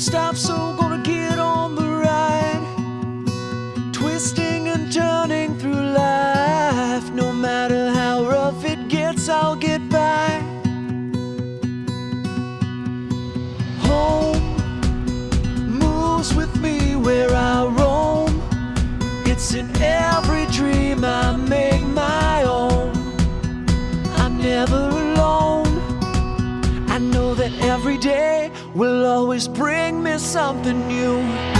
stop, so gonna get on the ride. Twisting and turning through life. No matter how rough it gets, I'll get by. Home moves with me where I roam. It's in every dream I make my own. I'm never alone. I know that every day will always bring me something new.